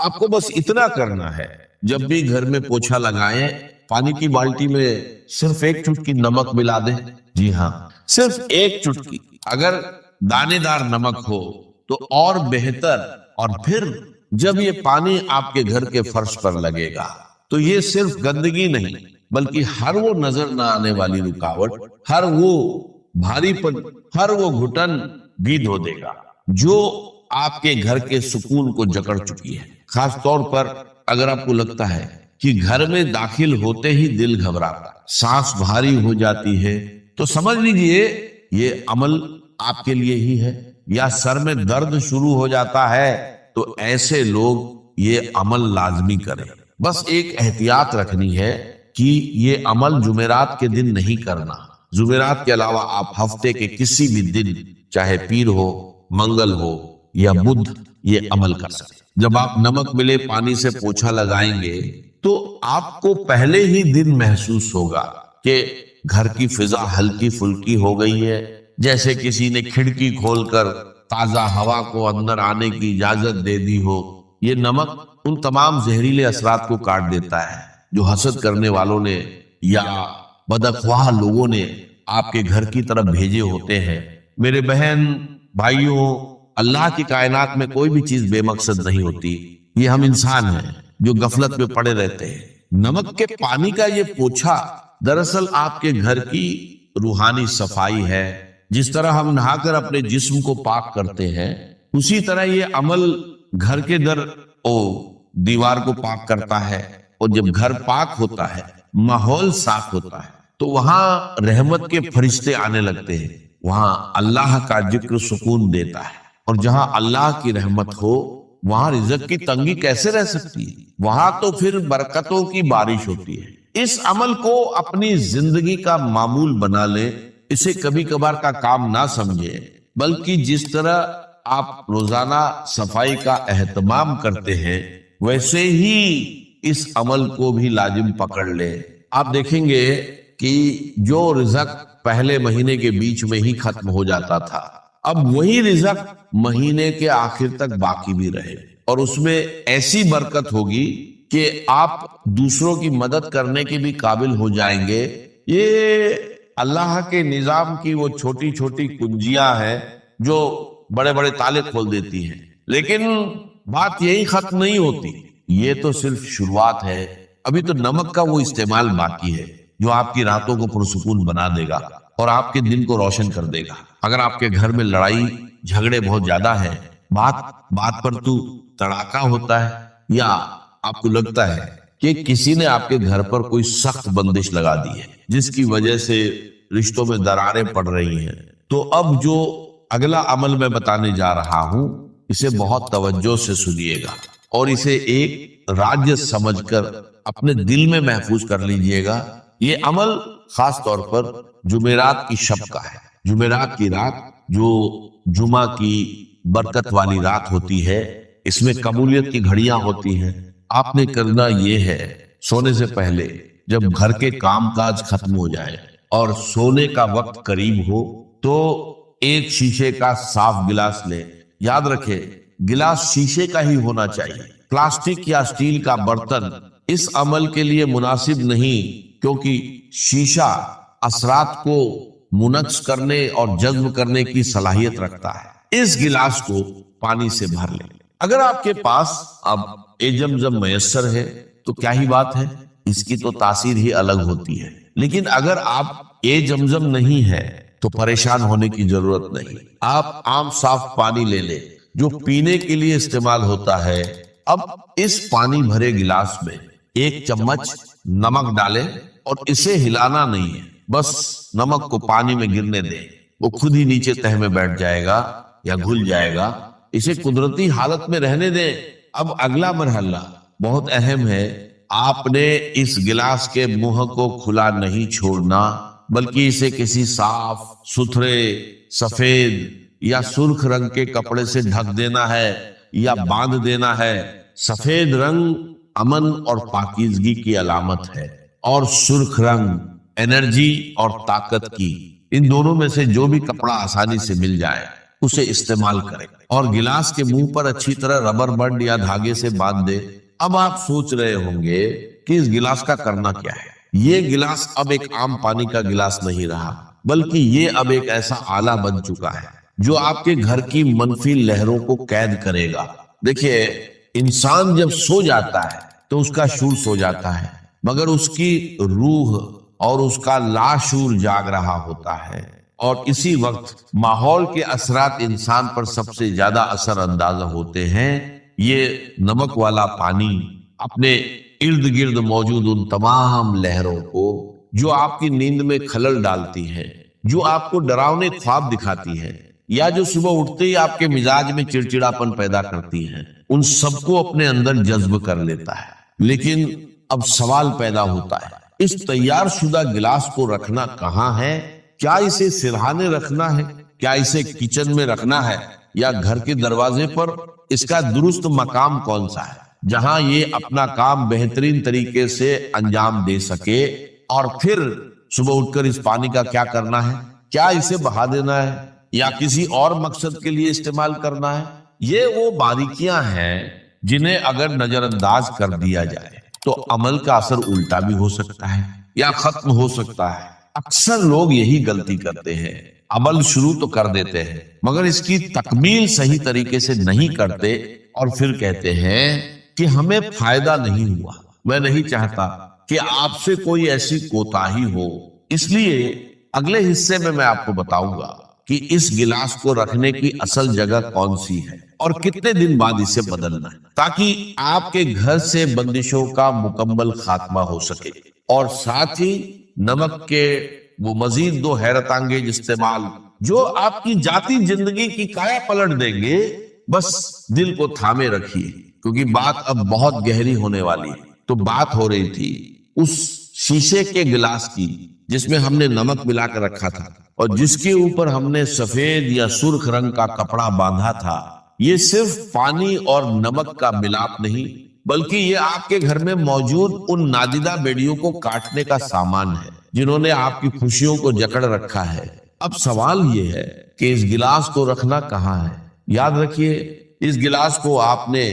آپ کو بس اتنا کرنا ہے، جب بھی گھر میں پوچھا لگائیں پانی کی بالٹی میں صرف ایک چٹکی نمک ملا دیں. جی ہاں، صرف ایک چٹکی. اگر دانے دار نمک ہو تو اور بہتر. اور پھر جب یہ پانی آپ کے گھر کے فرش پر لگے گا تو یہ صرف گندگی نہیں بلکہ ہر وہ نظر نہ آنے والی رکاوٹ، ہر وہ بھاری پن، ہر وہ گھٹن بھی دھو دے گا جو آپ کے گھر کے سکون کو جکڑ چکی ہے. خاص طور پر اگر آپ کو لگتا ہے کہ گھر میں داخل ہوتے ہی دل گھبراتا، سانس بھاری ہو جاتی ہے، تو سمجھ لیجئے یہ عمل آپ کے لیے ہی ہے. یا سر میں درد شروع ہو جاتا ہے تو ایسے لوگ یہ عمل لازمی کریں. بس ایک احتیاط رکھنی ہے کہ یہ عمل جمعرات کے دن نہیں کرنا. جمعرات کے علاوہ آپ ہفتے کے کسی بھی دن، چاہے پیر ہو، منگل ہو یا بدھ، یہ عمل کر سکتے. جب آپ نمک ملے پانی سے پوچھا لگائیں گے تو آپ کو پہلے ہی دن محسوس ہوگا کہ گھر کی فضا ہلکی پھلکی ہو گئی ہے، جیسے کسی نے کھڑکی کھول کر تازہ ہوا کو اندر آنے کی اجازت دے دی ہو. یہ نمک ان تمام زہریلے اثرات کو کاٹ دیتا ہے جو حسد کرنے والوں نے یا بدخواہ لوگوں نے آپ کے گھر کی طرف بھیجے ہوتے ہیں. میرے بہن بھائیوں، اللہ کی کائنات میں کوئی بھی چیز بے مقصد نہیں ہوتی. یہ ہم انسان ہیں جو غفلت میں پڑے رہتے ہیں. نمک کے پانی کا یہ پوچھا دراصل آپ کے گھر کی روحانی صفائی ہے. جس طرح ہم نہا کر اپنے جسم کو پاک کرتے ہیں، اسی طرح یہ عمل گھر کے در او دیوار کو پاک کرتا ہے. اور جب گھر پاک ہوتا ہے، ماحول صاف ہوتا ہے، تو وہاں رحمت کے فرشتے آنے لگتے ہیں. وہاں اللہ کا ذکر سکون دیتا ہے. اور جہاں اللہ کی رحمت ہو وہاں رزق کی تنگی کیسے رہ سکتی ہے؟ وہاں تو پھر برکتوں کی بارش ہوتی ہے. اس عمل کو اپنی زندگی کا معمول بنا لیں. اسے کبھی کبھار کا کام نہ سمجھے، بلکہ جس طرح آپ روزانہ صفائی کا اہتمام کرتے ہیں ویسے ہی اس عمل کو بھی لازم پکڑ لیں. آپ دیکھیں گے کہ جو رزق پہلے مہینے کے بیچ میں ہی ختم ہو جاتا تھا، اب وہی رزق مہینے کے آخر تک باقی بھی رہے، اور اس میں ایسی برکت ہوگی کہ آپ دوسروں کی مدد کرنے کے بھی قابل ہو جائیں گے. یہ اللہ کے نظام کی وہ چھوٹی چھوٹی کنجیاں ہیں جو بڑے بڑے تالے کھول دیتی ہیں. لیکن بات یہی ختم نہیں ہوتی، یہ تو صرف شروعات ہے. ابھی تو نمک کا وہ استعمال باقی ہے جو آپ کی راتوں کو پرسکون بنا دے گا اور آپ کے دن کو روشن کر دے گا. اگر آپ کے گھر میں لڑائی جھگڑے بہت زیادہ ہیں، بات پر تو تڑاکا ہوتا ہے، یا آپ کو لگتا ہے کہ کسی نے آپ کے گھر پر کوئی سخت بندش لگا دی ہے جس کی وجہ سے رشتوں میں دراریں پڑ رہی ہیں، تو اب جو اگلا عمل میں بتانے جا رہا ہوں اسے بہت توجہ سے سنیے گا اور اسے ایک راج سمجھ کر اپنے دل میں محفوظ کر لیجئے گا. یہ عمل خاص طور پر جمعرات کی شب کا ہے. جمعرات کی رات جو جمعہ کی برکت والی رات ہوتی ہے، اس میں قبولیت کی گھڑیاں ہوتی ہیں. آپ نے کرنا یہ ہے، سونے سے پہلے جب گھر کے کام کاج ختم ہو جائے اور سونے کا وقت قریب ہو تو ایک شیشے کا صاف گلاس لیں. یاد رکھے گلاس شیشے کا ہی ہونا چاہیے. پلاسٹک یا اسٹیل کا برتن اس عمل کے لیے مناسب نہیں، کیونکہ شیشہ اثرات کو منعکس کرنے اور جذب کرنے کی صلاحیت رکھتا ہے. اس گلاس کو پانی سے بھر لیں. اگر آپ کے پاس اب زمزم میسر ہے تو کیا ہی بات ہے، اس کی تو تاثیر ہی الگ ہوتی ہے. لیکن اگر آپ زمزم نہیں ہے تو پریشان ہونے کی ضرورت نہیں. آپ عام صاف پانی لے لیں جو پینے کے لیے استعمال ہوتا ہے. اب اس پانی بھرے گلاس میں 1 چمچ نمک ڈالیں اور اسے ہلانا نہیں ہے، بس نمک کو پانی میں گرنے دیں. وہ خود ہی نیچے تہہ میں بیٹھ جائے گا یا گھل جائے گا. اسے قدرتی حالت میں رہنے دیں. اب اگلا مرحلہ بہت اہم ہے. آپ نے اس گلاس کے منہ کو کھلا نہیں چھوڑنا، بلکہ اسے کسی صاف ستھرے سفید یا سرخ رنگ کے کپڑے سے ڈھک دینا ہے یا باندھ دینا ہے. سفید رنگ امن اور پاکیزگی کی علامت ہے، اور سرخ رنگ انرجی اور طاقت کی. ان دونوں میں سے جو بھی کپڑا آسانی سے مل جائے اسے استعمال کریں. اور گلاس کے منہ پر اچھی طرح ربر بینڈ یا دھاگے سے باندھ دے۔ اب آپ سوچ رہے ہوں گے کہ اس گلاس کا کرنا کیا ہے۔ یہ گلاس اب ایک عام پانی کا گلاس نہیں رہا، بلکہ یہ اب ایک ایسا آلہ بن چکا ہے جو آپ کے گھر کی منفی لہروں کو قید کرے گا۔ دیکھیے، انسان جب سو جاتا ہے تو اس کا شعور سو جاتا ہے، مگر اس کی روح اور اس کا لاشعور جاگ رہا ہوتا ہے، اور اسی وقت ماحول کے اثرات انسان پر سب سے زیادہ اثر انداز ہوتے ہیں۔ یہ نمک والا پانی اپنے ارد گرد موجود ان تمام لہروں کو جو آپ کی نیند میں خلل ڈالتی ہیں، جو آپ کو ڈراؤنے خواب دکھاتی ہیں، یا جو صبح اٹھتے ہی آپ کے مزاج میں چڑچڑاپن پیدا کرتی ہیں، ان سب کو اپنے اندر جذب کر لیتا ہے۔ لیکن اب سوال پیدا ہوتا ہے، اس تیار شدہ گلاس کو رکھنا کہاں ہے؟ کیا اسے سرہانے رکھنا ہے؟ کیا اسے کچن میں رکھنا ہے؟ یا گھر کے دروازے پر؟ اس کا درست مقام کون سا ہے جہاں یہ اپنا کام بہترین طریقے سے انجام دے سکے؟ اور پھر صبح اٹھ کر اس پانی کا کیا کرنا ہے؟ کیا اسے بہا دینا ہے یا کسی اور مقصد کے لیے استعمال کرنا ہے؟ یہ وہ باریکیاں ہیں جنہیں اگر نظر انداز کر دیا جائے تو عمل کا اثر الٹا بھی ہو سکتا ہے یا ختم ہو سکتا ہے۔ اکثر لوگ یہی غلطی کرتے ہیں، عمل شروع تو کر دیتے ہیں مگر اس کی تکمیل صحیح طریقے سے نہیں کرتے، اور پھر کہتے ہیں کہ ہمیں فائدہ نہیں ہوا۔ میں نہیں چاہتا کہ آپ سے کوئی ایسی کوتاہی ہو، اس لیے اگلے حصے میں آپ کو بتاؤں گا کہ اس گلاس کو رکھنے کی اصل جگہ کون سی ہے اور کتنے دن بعد اسے بدلنا ہے، تاکہ آپ کے گھر سے بندشوں کا مکمل خاتمہ ہو سکے، اور ساتھ ہی نمک کے وہ مزید دو حیرت انگیز استعمال جو آپ کی ذاتی زندگی کی کایا پلٹ دیں گے۔ بس دل کو تھامے رکھیے، کیونکہ بات اب بہت گہری ہونے والی ہے۔ تو بات ہو رہی تھی اس شیشے کے گلاس کی جس میں ہم نے نمک ملا کر رکھا تھا، اور جس کے اوپر ہم نے سفید یا سرخ رنگ کا کپڑا باندھا تھا۔ یہ صرف پانی اور نمک کا ملاپ نہیں، بلکہ یہ آپ کے گھر میں موجود ان نادیدہ بیڑیوں کو کاٹنے کا سامان ہے جنہوں نے آپ کی خوشیوں کو جکڑ رکھا ہے۔ اب سوال یہ ہے کہ اس گلاس کو رکھنا کہاں ہے؟ یاد رکھیے، اس گلاس کو آپ نے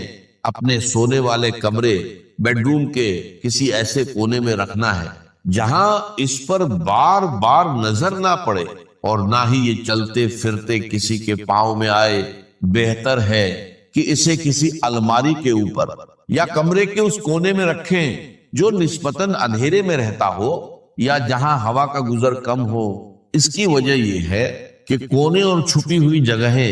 اپنے سونے والے کمرے، بیڈ روم کے کسی ایسے کونے میں رکھنا ہے جہاں اس پر بار بار نظر نہ پڑے، اور نہ ہی یہ چلتے پھرتے کسی کے پاؤں میں آئے۔ بہتر ہے کہ اسے کسی الماری کے اوپر یا کمرے کے اس کونے میں رکھیں جو نسبتاً اندھیرے میں رہتا ہو یا جہاں ہوا کا گزر کم ہو۔ اس کی وجہ یہ ہے کہ کونے اور چھپی ہوئی جگہیں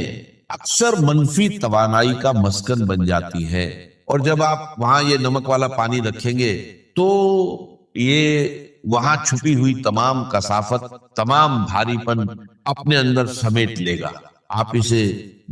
اکثر منفی توانائی کا مسکن بن جاتی ہے، اور جب آپ وہاں یہ نمک والا پانی رکھیں گے تو یہ وہاں چھپی ہوئی تمام کثافت، تمام بھاری پن اپنے اندر سمیٹ لے گا۔ آپ اسے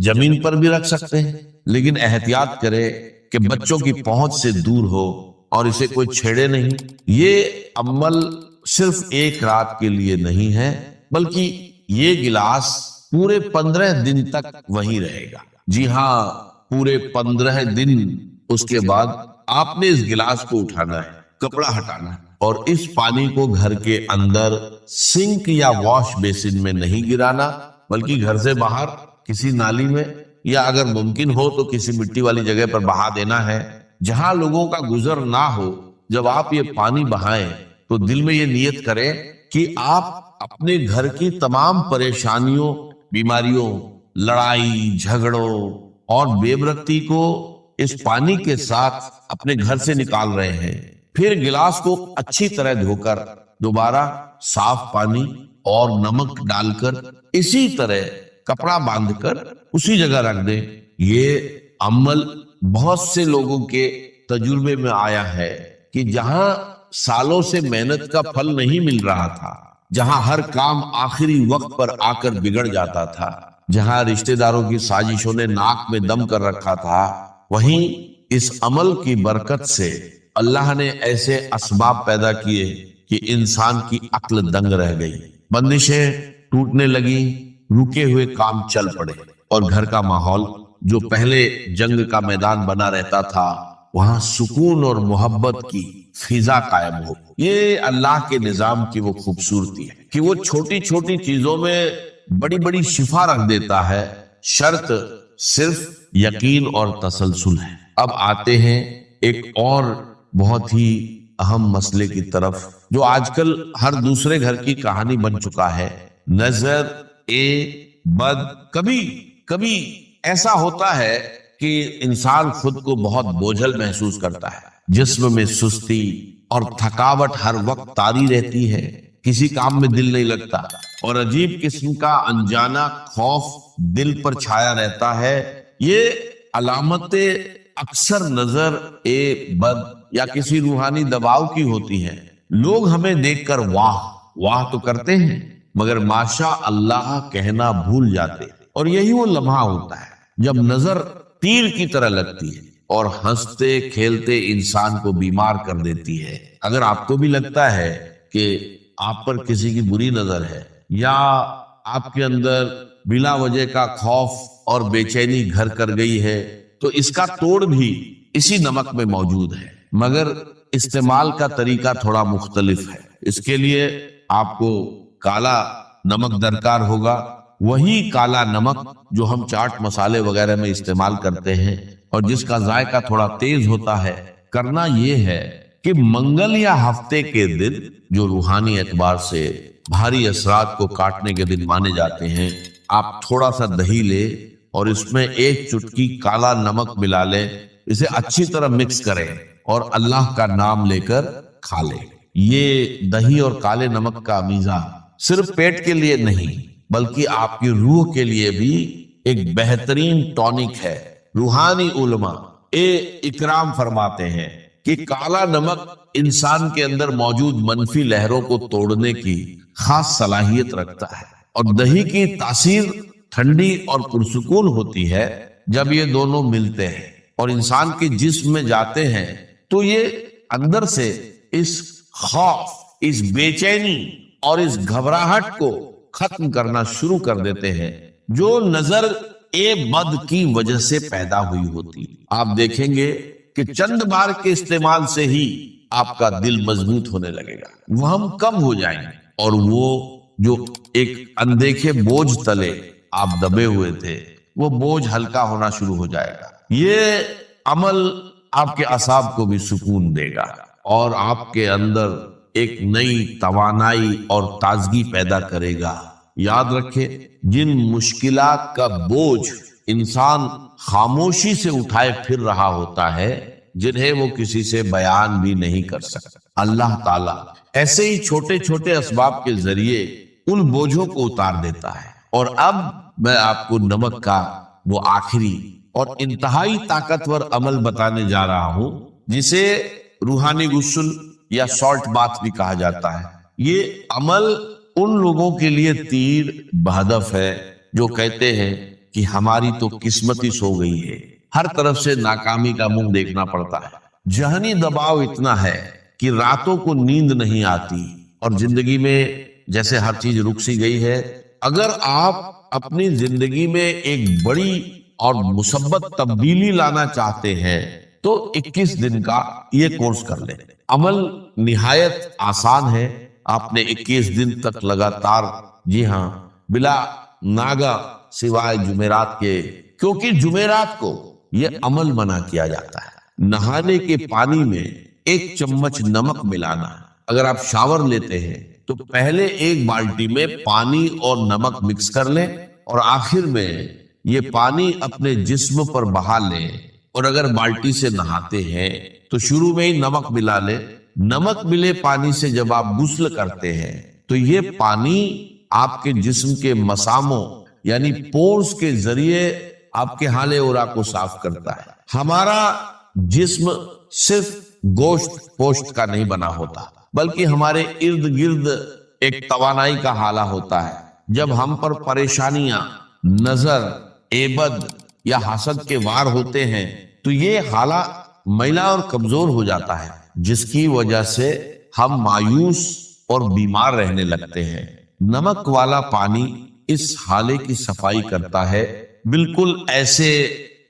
زمین پر بھی رکھ سکتے ہیں، لیکن احتیاط کریں کہ بچوں کی پہنچ سے دور ہو اور اسے کوئی چھیڑے نہیں۔ یہ عمل صرف ایک رات کے لیے نہیں ہے، بلکہ یہ گلاس پورے 15 دن تک وہیں رہے گا۔ جی ہاں، پورے 15 دن۔ اس کے بعد آپ نے اس گلاس کو اٹھانا ہے، کپڑا ہٹانا ہے، اور اس پانی کو گھر کے اندر سنک یا واش بیسن میں نہیں گرانا، بلکہ گھر سے باہر کسی نالی میں، یا اگر ممکن ہو تو کسی مٹی والی جگہ پر بہا دینا ہے جہاں لوگوں کا گزر نہ ہو۔ جب آپ یہ پانی بہائیں تو دل میں یہ نیت کریں کہ آپ اپنے گھر کی تمام پریشانیوں، بیماریوں، لڑائی جھگڑوں اور بے برکتی کو اس پانی کے ساتھ اپنے گھر سے نکال رہے ہیں۔ پھر گلاس کو اچھی طرح دھو کر دوبارہ صاف پانی اور نمک ڈال کر اسی طرح کپڑا باندھ کر اسی جگہ رکھ دیں۔ یہ عمل بہت سے لوگوں کے تجربے میں آیا ہے کہ جہاں سالوں سے محنت کا پھل نہیں مل رہا تھا، جہاں ہر کام آخری وقت پر آ کر بگڑ جاتا تھا، جہاں رشتہ داروں کی سازشوں نے ناک میں دم کر رکھا تھا، وہیں اس عمل کی برکت سے اللہ نے ایسے اسباب پیدا کیے کہ انسان کی عقل دنگ رہ گئی، بندشیں ٹوٹنے لگی، رکے ہوئے کام چل پڑے، اور گھر کا ماحول جو پہلے جنگ کا میدان بنا رہتا تھا وہاں سکون اور محبت کی فضا قائم ہو۔ یہ اللہ کے نظام کی وہ خوبصورتی ہے کہ وہ چھوٹی چھوٹی چیزوں میں بڑی بڑی شفا رکھ دیتا ہے، شرط صرف یقین اور تسلسل ہے۔ اب آتے ہیں ایک اور بہت ہی اہم مسئلے کی طرف جو آج کل ہر دوسرے گھر کی کہانی بن چکا ہے، نظر بد۔ کبھی کبھی ایسا ہوتا ہے کہ انسان خود کو بہت بوجھل محسوس کرتا ہے، جسم میں سستی اور تھکاوٹ ہر وقت طاری رہتی ہے، کسی کام میں دل نہیں لگتا، اور عجیب قسم کا انجانا خوف دل پر چھایا رہتا ہے۔ یہ علامتیں اکثر نظر بد یا کسی روحانی دباؤ کی ہوتی ہیں۔ لوگ ہمیں دیکھ کر واہ واہ تو کرتے ہیں، مگر ماشاء اللہ کہنا بھول جاتے ہیں، اور یہی وہ لمحہ ہوتا ہے جب نظر تیر کی طرح لگتی ہے اور ہنستے کھیلتے انسان کو بیمار کر دیتی ہے۔ اگر آپ کو بھی لگتا ہے کہ آپ پر کسی کی بری نظر ہے، یا آپ کے اندر بلا وجہ کا خوف اور بے چینی گھر کر گئی ہے، تو اس کا توڑ بھی اسی نمک میں موجود ہے، مگر استعمال کا طریقہ تھوڑا مختلف ہے۔ اس کے لیے آپ کو کالا نمک درکار ہوگا، وہی کالا نمک جو ہم چاٹ مسالے وغیرہ میں استعمال کرتے ہیں اور جس کا ذائقہ تھوڑا تیز ہوتا ہے۔ کرنا یہ ہے کہ منگل یا ہفتے کے دن جو روحانی اعتبار سے بھاری اثرات کو کاٹنے کے دن مانے جاتے ہیں، آپ تھوڑا سا دہی لے اور اس میں ایک چٹکی کالا نمک ملا لیں، اسے اچھی طرح مکس کریں اور اللہ کا نام لے کر کھا لیں۔ یہ دہی اور کالے نمک کا میزہ صرف پیٹ کے لیے نہیں بلکہ آپ کی روح کے لیے بھی ایک بہترین ٹونک ہے۔ روحانی علماء اکرام فرماتے ہیں کہ کالا نمک انسان کے اندر موجود منفی لہروں کو توڑنے کی خاص صلاحیت رکھتا ہے، اور دہی کی تاثیر ٹھنڈی اور پرسکون ہوتی ہے۔ جب یہ دونوں ملتے ہیں اور انسان کے جسم میں جاتے ہیں تو یہ اندر سے اس خوف، اس بے چینی اور اس گھبراہٹ کو ختم کرنا شروع کر دیتے ہیں جو نظر بد کی وجہ سے پیدا ہوئی ہوتی۔ آپ دیکھیں گے کہ چند بار کے استعمال سے ہی آپ کا دل مضبوط ہونے لگے گا، وہم کم ہو جائیں گے، اور وہ جو ایک اندیکھے بوجھ تلے آپ دبے ہوئے تھے، وہ بوجھ ہلکا ہونا شروع ہو جائے گا۔ یہ عمل آپ کے اعصاب کو بھی سکون دے گا اور آپ کے اندر ایک نئی توانائی اور تازگی پیدا کرے گا۔ یاد رکھے، جن مشکلات کا بوجھ انسان خاموشی سے اٹھائے پھر رہا ہوتا ہے، جنہیں وہ کسی سے بیان بھی نہیں کر سکتا، اللہ تعالیٰ ایسے ہی چھوٹے چھوٹے اسباب کے ذریعے ان بوجھوں کو اتار دیتا ہے۔ اور اب میں آپ کو نمک کا وہ آخری اور انتہائی طاقتور عمل بتانے جا رہا ہوں، جسے روحانی غسل یا سالٹ باتھ بھی کہا جاتا ہے۔ یہ عمل ان لوگوں کے لیے تیر بہدف ہے جو کہتے ہیں کہ ہماری تو قسمت ہی سو گئی ہے، ہر طرف سے ناکامی کا منہ دیکھنا پڑتا ہے، ذہنی دباؤ اتنا ہے کہ راتوں کو نیند نہیں آتی اور زندگی میں جیسے ہر چیز رک سی گئی ہے۔ اگر آپ اپنی زندگی میں ایک بڑی اور مثبت تبدیلی لانا چاہتے ہیں تو 21 دن کا یہ کورس کر لیں۔ عمل نہایت آسان ہے، آپ نے 21 دن تک لگاتار، جی ہاں، بلا ناگا سوائے جمعرات کے، کیونکہ جمعرات کو یہ عمل منع کیا جاتا ہے۔ نہانے کے پانی میں 1 چمچ نمک ملانا۔ اگر آپ شاور لیتے ہیں تو پہلے 1 بالٹی میں پانی اور نمک مکس کر لیں اور آخر میں یہ پانی اپنے جسم پر بہا لیں، اور اگر بالٹی سے نہاتے ہیں تو شروع میں ہی نمک ملا لیں۔ نمک ملے پانی سے جب آپ غسل کرتے ہیں تو یہ پانی آپ کے جسم کے مساموں یعنی پورز کے ذریعے آپ کے حال اورا کو صاف کرتا ہے۔ ہمارا جسم صرف گوشت پوشت کا نہیں بنا ہوتا بلکہ ہمارے ارد گرد ایک توانائی کا حالہ ہوتا ہے۔ جب ہم پر پریشانیاں، نظر، بد یا حسد کے وار ہوتے ہیں تو یہ حالہ میلا اور کمزور ہو جاتا ہے، جس کی وجہ سے ہم مایوس اور بیمار رہنے لگتے ہیں۔ نمک والا پانی اس حالے کی صفائی کرتا ہے، بالکل ایسے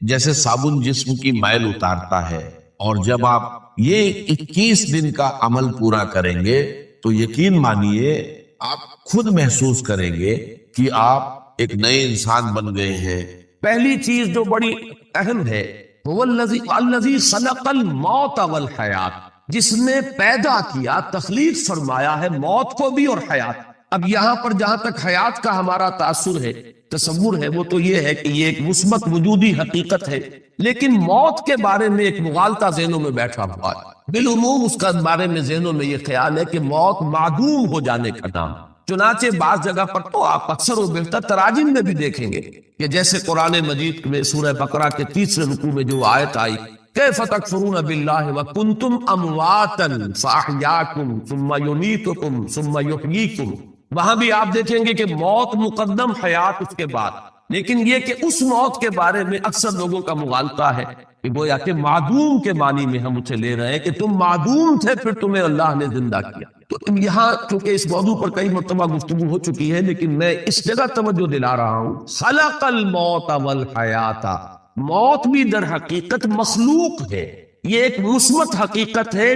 جیسے صابن جسم کی میل اتارتا ہے۔ اور جب آپ یہ 21 دن کا عمل پورا کریں گے تو یقین مانیے آپ خود محسوس کریں گے کہ آپ ایک نئے انسان بن گئے ہیں، پہلی چیز جو بڑی اہم ہے وہ الذی خلق الموت والحیات، جس نے پیدا کیا، تخلیق فرمایا ہے موت کو بھی اور حیات۔ اب یہاں پر جہاں تک حیات کا ہمارا تاثر ہے، تصور ہے، وہ تو یہ ہے کہ یہ ایک مثبت وجودی حقیقت ہے، لیکن موت کے بارے میں ایک مغالطہ ذہنوں میں بیٹھا ہوا ہے۔ بالعموم اس کا بارے میں ذہنوں میں یہ خیال ہے کہ موت معدوم ہو جانے کا نام، چنانچہ بعض جگہ پر تو آپ اکثر و بیشتر تراجم میں بھی دیکھیں گے کہ جیسے قرآن مجید میں سورہ بقرہ کے 3 رکوع میں جو آیت آئی، کیف تکفرون باللہ وکنتم امواتا فاحیاکم ثم یمیتکم ثم یحییکم، وہاں بھی آپ دیکھیں گے کہ موت مقدم، حیات اس کے بعد، لیکن یہ کہ اس موت کے بارے میں اکثر لوگوں کا مغالطہ ہے کہ گویا کہ معدوم کے معنی میں ہم اسے لے رہے ہیں کہ تم معدوم تھے پھر تمہیں اللہ نے زندہ کیا۔ تو یہاں چونکہ اس موضوع پر کئی مرتبہ گفتگو ہو چکی ہے، لیکن میں اس جگہ توجہ دلا رہا ہوں، خلق الموت والحیات، موت بھی در حقیقت مخلوق ہے، یہ ایک مثبت حقیقت ہے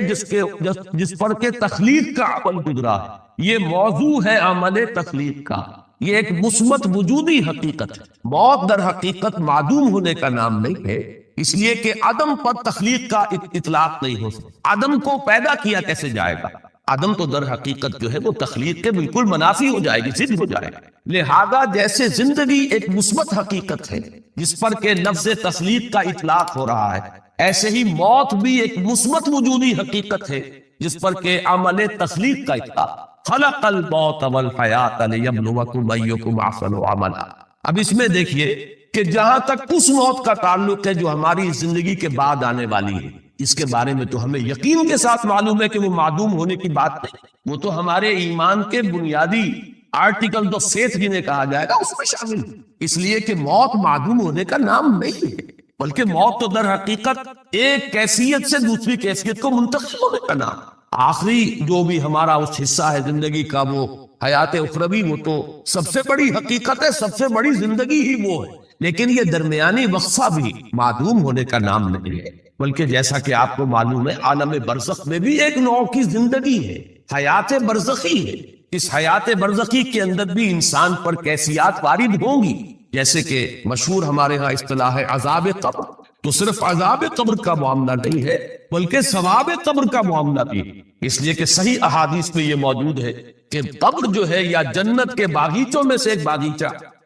جس پر کہ تخلیق کا عمل گزرا ہے، یہ موضوع ہے عمل تخلیق کا، یہ ایک مثبت وجودی حقیقت ہے۔ موت در حقیقت معدوم ہونے کا نام نہیں ہے، اس لیے کہ عدم پر تخلیق کا اطلاق نہیں ہو سکتا۔ عدم کو پیدا کیا کیسے جائے گا؟ عدم تو در حقیقت جو ہے وہ تخلیق کے بالکل منافی ہو جائے گی، ضد ہو جائے گا۔ لہذا جیسے زندگی ایک مثبت حقیقت ہے جس پر کہ لفظ تخلیق کا اطلاق ہو رہا ہے، ایسے ہی موت بھی ایک مثبت وجودی حقیقت ہے جس پر کہ عمل تخلیق کا اطلاق۔ خلق الموت والحیات لیبلوکم ایکم احسن عملا۔ اب اس میں دیکھیے کہ جہاں تک اس موت کا تعلق ہے جو ہماری زندگی کے بعد آنے والی ہے، اس کے بارے میں تو ہمیں یقین کے ساتھ معلوم ہے کہ وہ معدوم ہونے کی بات نہیں، وہ تو ہمارے ایمان کے بنیادی آرٹیکل آف فیتھ جنہیں کہا جائے گا اس میں شامل ہے، اس لیے کہ موت معدوم ہونے کا نام نہیں ہے، بلکہ موت تو در حقیقت ایک کیفیت سے دوسری کیفیت کو منتقل ہونے کا نام۔ آخری جو بھی ہمارا اس حصہ ہے زندگی کا، وہ حیات اخروی، وہ تو سب سے بڑی حقیقت ہے، سب سے بڑی زندگی ہی وہ ہے، لیکن یہ درمیانی وقفہ بھی معدوم ہونے کا نام نہیں ہے، بلکہ جیسا کہ آپ کو معلوم ہے عالم برزخ میں بھی ایک نوع کی زندگی ہے، حیات برزخی ہے۔ اس حیات برزخی کے اندر بھی انسان پر کیفیات وارد ہوں گی، جیسے کہ مشہور ہمارے ہاں اصطلاح ہے عذاب قبر، تو صرف عذاب قبر کا معاملہ نہیں ہے بلکہ ثواب قبر کا معاملہ بھی ہے، اس لیے کہ صحیح احادیث میں یہ موجود ہے کہ قبر جو ہے یا جنت کے باغیچوں میں سے ایک باغیچہ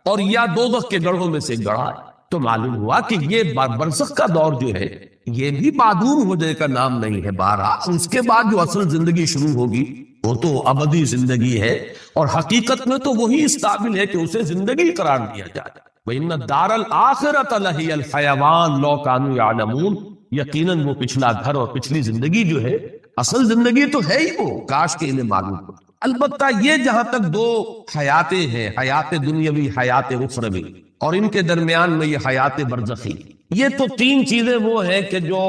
اور یا دوزخ کے گڑھوں میں سے ایک گڑھا ہے۔ تو معلوم ہوا کہ یہ برزخ کا دور جو ہے یہ بھی معدوم ہونے کا نام نہیں ہے، بہرحال اس کے بعد جو اصل زندگی شروع ہوگی وہ تو ابدی زندگی ہے، اور حقیقت میں تو وہی اس قابل ہے کہ اسے زندگی قرار دیا جائے۔ وَإِنَّ الدَّارَ الْآخِرَةَ لَهِيَ الْحَيَوَانُ لَوْ كَانُوا يَعْلَمُونَ، یقیناً وہ پچھلا گھر اور پچھلی زندگی جو ہے اصل زندگی تو ہے ہی وہ، کاش کہ انہیں معلوم ہو۔ البتہ یہ جہاں تک دو حیاتیں ہیں، حیات دنیاوی، حیات اخروی، اور ان کے درمیان میں یہ حیات برزخی، یہ تو تین چیزیں وہ ہیں کہ جو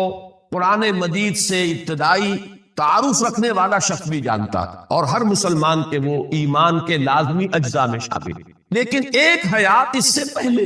قرآن مجید سے ابتدائی تعارف رکھنے والا شخص بھی جانتا اور ہر مسلمان کے وہ ایمان کے لازمی اجزاء میں شامل ہے، لیکن ایک حیات اس سے پہلے،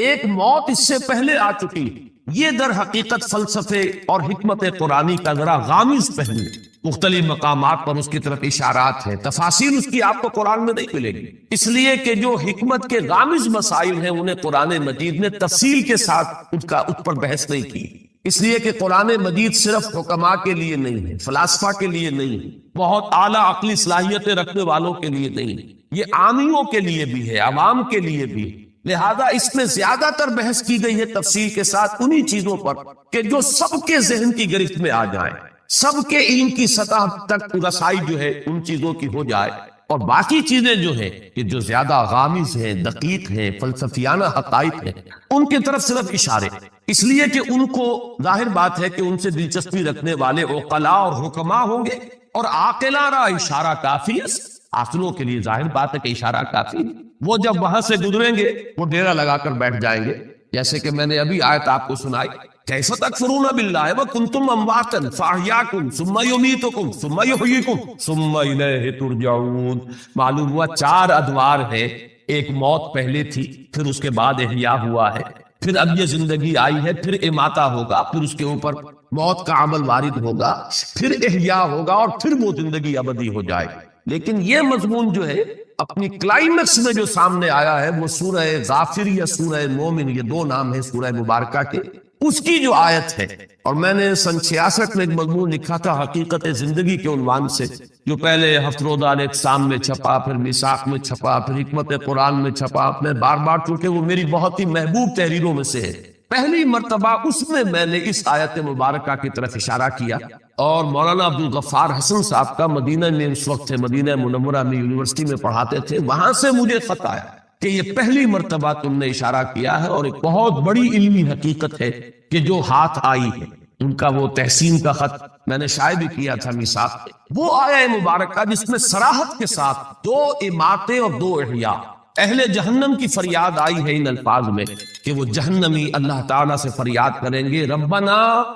ایک موت اس سے پہلے آ چکی، یہ در حقیقت فلسفے اور حکمت قرآنی کا ذرا غامض پہلو، مختلف مقامات پر اس کی طرف اشارات ہیں، تفاصیل اس کی آپ کو قرآن میں نہیں ملے گی، اس لیے کہ جو حکمت کے غامض مسائل ہیں انہیں قرآن مجید نے تفصیل کے ساتھ اس پر بحث نہیں کی، اس لیے کہ قرآن مجید صرف حکماء کے لیے نہیں ہے، فلاسفہ کے لیے نہیں ہے، بہت اعلیٰ عقلی صلاحیتیں رکھنے والوں کے لیے نہیں ہے، یہ عامیوں کے لیے بھی ہے، عوام کے لیے بھی ہے، لہذا اس میں زیادہ تر بحث کی گئی ہے تفصیل کے ساتھ انہی چیزوں پر کہ جو سب کے ذہن کی گرفت میں آ جائیں، سب کے علم کی سطح تک رسائی جو ہے ان چیزوں کی ہو جائے، اور باقی چیزیں جو ہیں کہ جو زیادہ غامض ہیں، دقیق ہیں، فلسفیانہ حقائق ہیں، ان کی طرف صرف اشارے، اس لیے کہ ان کو ظاہر بات ہے کہ ان سے دلچسپی رکھنے والے عقلاء اور حکماء ہوں گے، اور عاقلہ را اشارہ کافی ہے، عاقلوں کے لیے ظاہر بات ہے کہ اشارہ کافی ہے، وہ جب وہاں سے گزریں گے وہ ڈیرا لگا کر بیٹھ جائیں گے، جیسے کہ میں نے ابھی آیت آپ کو سنائی، کیف تکفرون باللہ وکنتم امواتا فاحیاکم ثم یمیتکم ثم یحییکم ثم الیہ ترجعون۔ معلوم ہوا 4 ادوار ہے، ایک موت پہلے تھی، پھر اس کے بعد احیا ہوا ہے، پھر اب یہ زندگی آئی ہے، پھر اماتہ ہوگا، پھر اس کے اوپر موت کا عمل وارد ہوگا، پھر احیا ہوگا، اور پھر وہ زندگی ابدی ہو جائے گی۔ لیکن یہ مضمون جو ہے اپنی کلائمیکس میں جو سامنے آیا ہے وہ سورہ غافر یا سورہ مومن، یہ دو نام ہیں سورہ مبارکہ کے، اس کی جو آیت ہے، اور میں نے سن 66 میں ایک مضمون لکھا تھا حقیقت زندگی کے عنوان سے، جو پہلے ہفت روزہ الاقسام میں چھپا، پھر میثاق میں چھپا، پھر حکمت قرآن میں چھپا، میں بار بار، چونکہ وہ میری بہت ہی محبوب تحریروں میں سے ہے، پہلی مرتبہ اس میں نے اس آیت مبارکہ کی طرف اشارہ کیا، اور مولانا عبدالغفار حسن صاحب کا مدینہ میں اس وقت سے مدینہ منورہ میں یونیورسٹی میں پڑھاتے تھے، وہاں سے مجھے خط آیا کہ یہ پہلی مرتبہ تم نے اشارہ کیا ہے، اور ایک بہت بڑی علمی حقیقت ہے کہ جو ہاتھ آئی ہے، ان کا وہ تحسین کا خط میں نے شائع بھی کیا تھا میثاق میں، وہ آیہ مبارکہ جس میں صراحت کے ساتھ دو اماتے اور دو احیاء، اہل جہنم کی فریاد آئی ہے ان الفاظ میں کہ وہ جہنمی اللہ تعالیٰ سے فریاد کریں گے، ربنا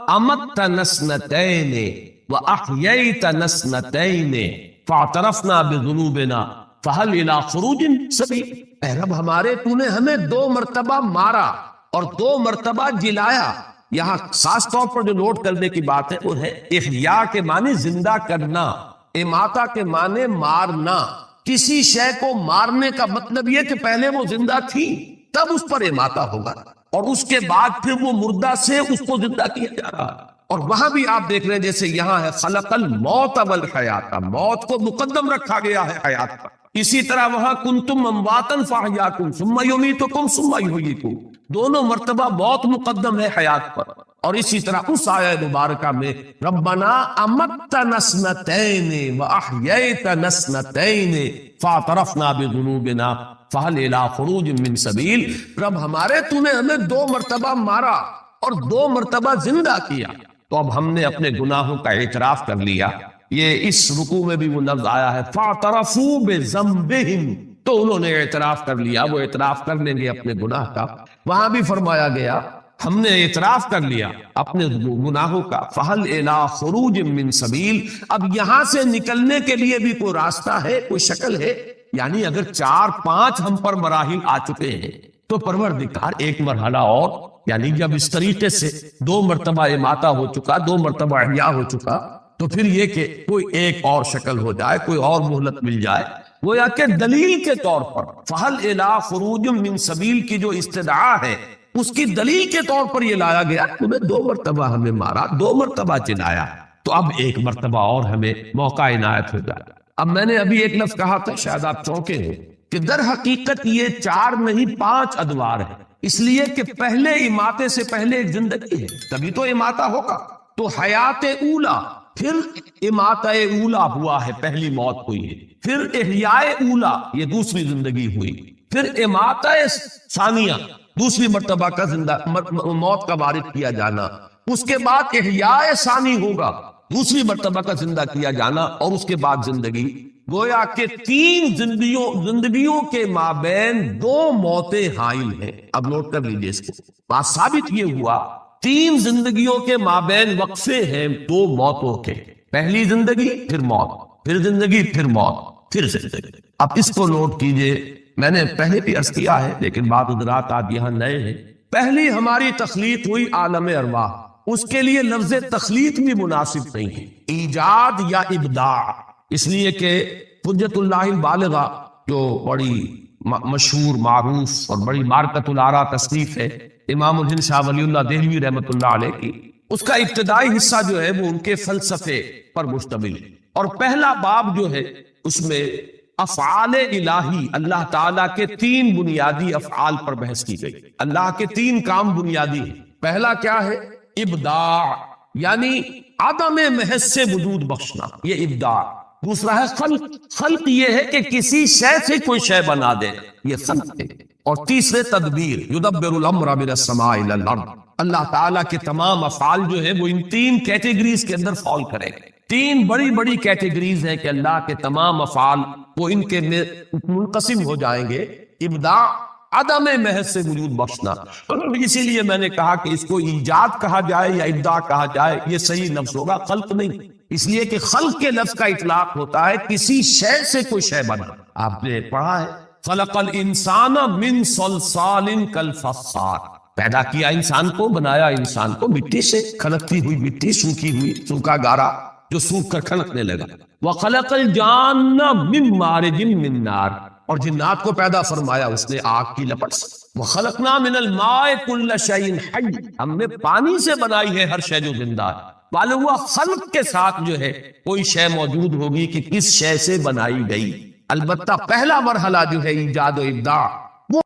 امتنا اثنتین واحییتنا اثنتین فاعترفنا بذنوبنا فہل الی خروج سبیل۔ اے رب ہمارے، تو نے ہمیں 2 مرتبہ مارا اور 2 مرتبہ جلایا۔ یہاں خاص طور پر جو نوٹ کرنے کی بات ہے وہ ہے احیاء کے معنی زندہ کرنا، اماتہ کے معنی مارنا۔ کسی شے کو مارنے کا مطلب یہ کہ پہلے وہ زندہ تھی تب اس پر اماتہ ہوگا، اور اس کے بعد پھر وہ مردہ سے اس کو زندہ کیا جا رہا ہے۔ اور وہاں بھی آپ دیکھ رہے ہیں جیسے یہاں ہے خلق الموت والحیات، موت کو مقدم رکھا گیا ہے حیات پر، اسی طرح وہاں کنتم امواتا فاحیاکم ثم یمیتکم ثم یحییکم، دونوں مرتبہ موت مقدم ہے حیات پر۔ اور اسی طرح اس آیہ مبارکہ میں ربنا امتنا اثنتین واحییتنا اثنتین فاعترفنا بذنوبنا فہل الی خروج من سبیل، رب ہمارے تو نے ہمیں 2 مرتبہ مارا اور 2 مرتبہ زندہ کیا، تو اب ہم نے اپنے گناہوں کا اعتراف کر لیا۔ یہ اس رکوع میں بھی وہ لفظ آیا ہے فاعترفوا بذنبہم، تو انہوں نے اعتراف کر لیا، وہ اعتراف کر لیں گے اپنے گناہ کا۔ وہاں بھی فرمایا گیا ہم نے اعتراف کر لیا اپنے گناہوں کا، فہل الی خروج من سبیل، اب یہاں سے نکلنے کے لیے بھی کوئی راستہ ہے، کوئی شکل ہے؟ یعنی اگر 4-5 ہم پر مراحل آ چکے ہیں تو پروردگار ایک مرحلہ اور، یعنی جب اس طریقے سے 2 مرتبہ اماتہ ہو چکا، 2 مرتبہ احیاء ہو چکا، تو پھر یہ کہ کوئی ایک اور شکل ہو جائے، کوئی اور مہلت مل جائے، گویا کہ دلیل کے طور پر فہل الی خروج من سبیل کی جو استدعا ہے اس کی دلیل کے طور پر یہ لایا گیا، تمہیں 2 مرتبہ ہمیں مارا، 2 مرتبہ جلایا، تو اب 1 مرتبہ اور ہمیں موقع عنایت ہو جائے۔ اب میں نے ابھی ایک لفظ کہا تھا، شاید آپ چونکے ہیں، کہ در حقیقت یہ 4 نہیں 5 ادوار ہے، اس لیے کہ پہلے اماتے سے پہلے ایک زندگی ہے، تبھی تو اماتہ ہوگا۔ تو حیات اولا، پھر اماتہ اولا ہوا ہے، پہلی موت ہوئی ہے، پھر احیاء اولا، یہ دوسری زندگی ہوئی، پھر اماتہ ثانیہ، دوسری مرتبہ کا زندہ موت کا وارد کیا جانا، اس کے بعد احیاء ثانی ہوگا، دوسری مرتبہ کا زندہ کیا جانا، اور اس کے بعد زندگی۔ گویا کہ 3 زندگیوں کے مابین 2 موتیں حائل ہیں۔ اب نوٹ کر لیجئے اس کو، بات ثابت یہ ہوا 3 زندگیوں کے مابین وقفے ہیں 2 موتوں کے، پہلی زندگی پھر موت، پھر زندگی پھر موت، پھر زندگی۔ اب اس کو نوٹ کیجئے، میں نے پہلے بھی عرض کیا ہے لیکن بعض حضرات آپ یہاں نئے ہیں، پہلی ہماری تخلیق ہوئی عالم ارواح، اس کے لیے لفظ تخلیق بھی مناسب نہیں ہے، ایجاد یا ابداع، اس لیے کہ حجت اللہ البالغہ جو بڑی مشہور معروف اور بڑی مارکت الآراء تصنیف ہے امام الہند شاہ ولی اللہ دہلوی رحمۃ اللہ علیہ کی، اس کا ابتدائی حصہ جو ہے وہ ان کے فلسفے پر مشتمل ہے، اور پہلا باب جو ہے اس میں افعال الہی، اللہ تعالیٰ کے 3 بنیادی افعال پر بحث کی گئی۔ اللہ کے 3 کام بنیادی ہیں۔ پہلا کیا ہے؟ ابداع، یعنی عدم محض سے وجود بخشنا، یہ ابداع۔ دوسرا ہے خلق، خلق یہ ہے کہ کسی شے سے کوئی شے بنا دے، یہ خلق ہے۔ اور تیسرے تدبیر، یدبر الامر من السماء الى الارض، اللہ تعالیٰ کے تمام افعال جو ہے وہ ان 3 کیٹیگریز کے اندر فال کریں گے۔ 3 بڑی بڑی کیٹیگریز ہیں کہ اللہ کے تمام افعال وہ ان کے منقسم ہو جائیں گے، ابداع، عدم محض سے وجود بخشنا۔ اسی لیے میں نے کہا کہ اس کو ایجاد کہا جائے یا ابداع کہا جائے یہ صحیح لفظ ہوگا، خلق نہیں، اس لیے کہ خلق کے لفظ کا اطلاق ہوتا ہے کسی شے سے کوئی شے بنا۔ آپ نے پڑھا ہے خلق الانسان من صلصال کالفخار، پیدا کیا انسان کو، بنایا انسان کو مٹی سے، کھنکتی ہوئی مٹی، سوکھی ہوئی، سوکھا گارا جو سوکھ کر کھنکنے لگا۔ وَخَلَقَ الْجَانَّ مِن مَارِجٍ مِن نَار، اور جنات کو پیدا فرمایا اس نے آگ کی لپٹ سے. وَخَلَقْنَا مِنَ الْمَاءِ كُلَّ شَيْءٍ حَيٍّ، ہم نے پانی سے بنائی ہے ہر شے جو زندہ ہے. معلوم ہوا خلق کے ساتھ جو ہے کوئی شے موجود ہوگی کہ کس شے سے بنائی گئی. البتہ پہلا مرحلہ جو ہے ایجاد و ابداع